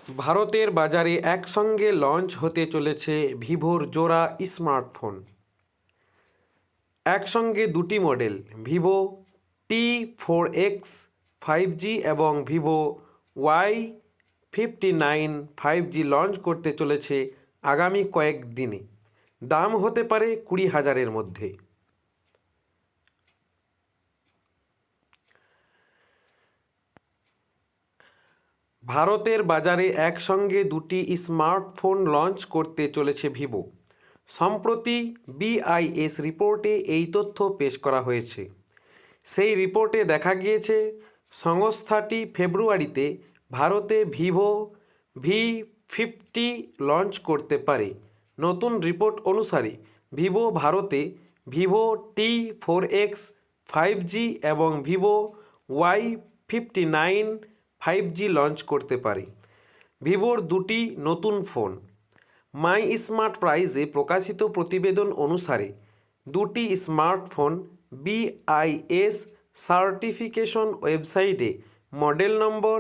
ভারতের বাজারে একসঙ্গে লঞ্চ হতে চলেছে ভিভোর জোড়া স্মার্টফোন। একসঙ্গে দুটি মডেল ভিভো T4X 5G এবং ভিভো Y59 5G লঞ্চ করতে চলেছে আগামী কয়েক দিনে। দাম হতে পারে 20,000-এর মধ্যে। ভারতের বাজারে একসঙ্গে দুটি স্মার্টফোন লঞ্চ করতে চলেছে ভিভো। সম্প্রতি BIS রিপোর্টে এই তথ্য পেশ করা হয়েছে। সেই রিপোর্টে দেখা গিয়েছে সংস্থাটি ফেব্রুয়ারিতে ভারতে ভিভো V50 লঞ্চ করতে পারে। নতুন রিপোর্ট অনুসারে ভিভো ভারতে ভিভো T4X 5G এবং ভিভো Y59 5G লঞ্চ করতে পারে। ভিভোর দুটি নতুন ফোন। মাই স্মার্ট প্রাইজে প্রকাশিত প্রতিবেদন অনুসারে দুটি স্মার্টফোন BIS সার্টিফিকেশন ওয়েবসাইটে মডেল নম্বর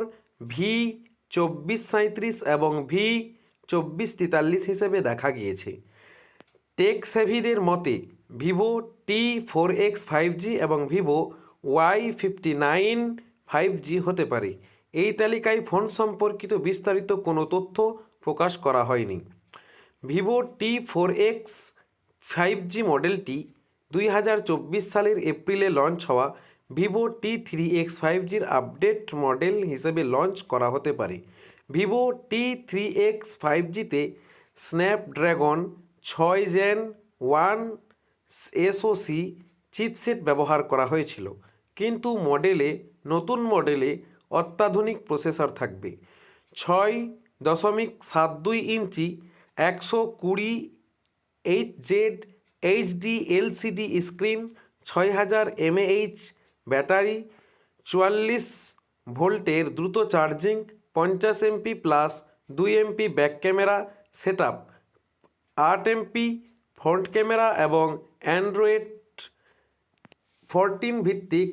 V2437 এবং V2443 হিসেবে দেখা গিয়েছে। টেক সেভিদের মতে ভিভো T4X 5G এবং ভিভো Y59 5G হতে পারে। এই তালিকায় ফোন সম্পর্কিত বিস্তারিত কোনো তথ্য প্রকাশ করা হয়নি। ভিভো T4X 5G মডেলটি 2024 সালের এপ্রিলে লঞ্চ হওয়া ভিভো T3X 5Gর আপডেট মডেল হিসেবে লঞ্চ করা হতে পারে। ভিভো T3X 5Gতে স্ন্যাপড্রাগন 6 Gen 1 SoC চিপসেট ব্যবহার করা হয়েছিল, কিন্তু নতুন মডেলে অত্যাধুনিক প্রসেসর থাকবে। 6.72 ইঞ্চি 120Hz HD LCD screen, 6000 mAh battery, 44 ভোল্টের দ্রুত charging, 50 MP plus 2 MP back camera setup, 8 MP front camera এবং অ্যান্ড্রয়েড 14 ভিত্তিক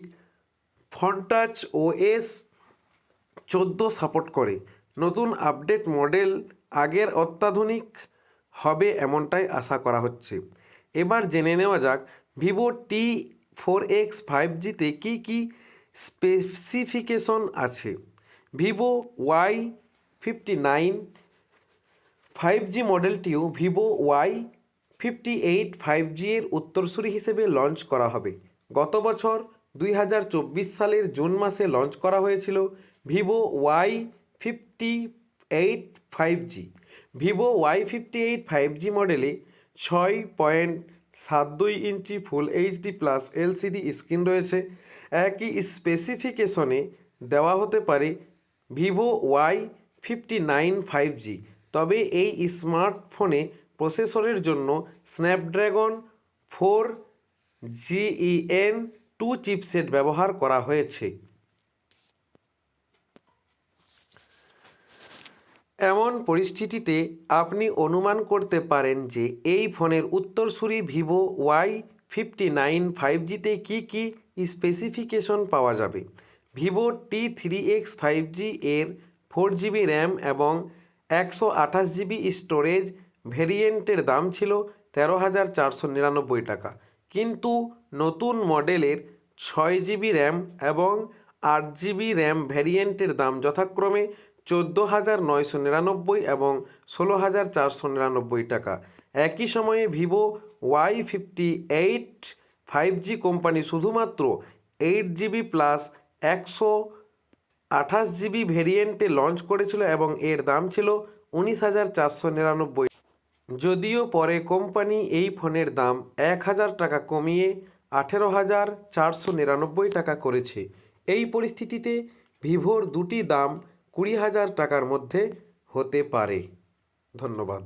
ফন্টাচ OS 14 সাপোর্ট করে। নতুন আপডেট মডেল আগের অত্যাধুনিক হবে এমনটাই আশা করা হচ্ছে। এবার জেনে নেওয়া যাক ভিভো T4X 5Gতে কী কী স্পেসিফিকেশন আছে। ভিভো Y59 5G মডেলটিও ভিভো Y58 5G এর উত্তরসূরি হিসেবে লঞ্চ করা হবে। গত বছর 2024 সালের জুন মাসে লঞ্চ করা হয়েছিল Vivo Y58 5G। Vivo Y58 5G মডেলে 6.72 ইঞ্চি ফুল HD প্লাস LCD স্ক্রিন রয়েছে। একই স্পেসিফিকেশনে দেওয়া হতে পারে ভিভো Y59 5G, তবে এই স্মার্টফোনে প্রসেসরের জন্য স্ন্যাপড্রাগন 4 Gen 2 চিপসেট ব্যবহার করা হয়েছে। এমন পরিস্থিতিতে আপনি অনুমান করতে পারেন যে এই ফোনের উত্তরসূরি ভিভো Y59 5Gতে কী কী স্পেসিফিকেশন পাওয়া যাবে। ভিভো T3X 5G এর 4GB র্যাম এবং 128GB স্টোরেজ ভেরিয়েন্টের দাম ছিল 13,499 টাকা, কিন্তু নতুন মডেলের 6GB র্যাম এবং 8GB র্যাম ভ্যারিয়েন্টের দাম যথাক্রমে 14,999 এবং 16,499 টাকা। একই সময়ে ভিভো Y58 5G কোম্পানি শুধুমাত্র 8GB প্লাস 128GB ভেরিয়েন্টে লঞ্চ করেছিল এবং এর দাম ছিল 19,499। যদিও পরে কোম্পানি এই ফোনের দাম 1,000 টাকা কমিয়ে 18,499 টাকা করেছে। এই পরিস্থিতিতে ভিভোর দুটি দাম 20,000 টাকার মধ্যে হতে পারে। ধন্যবাদ।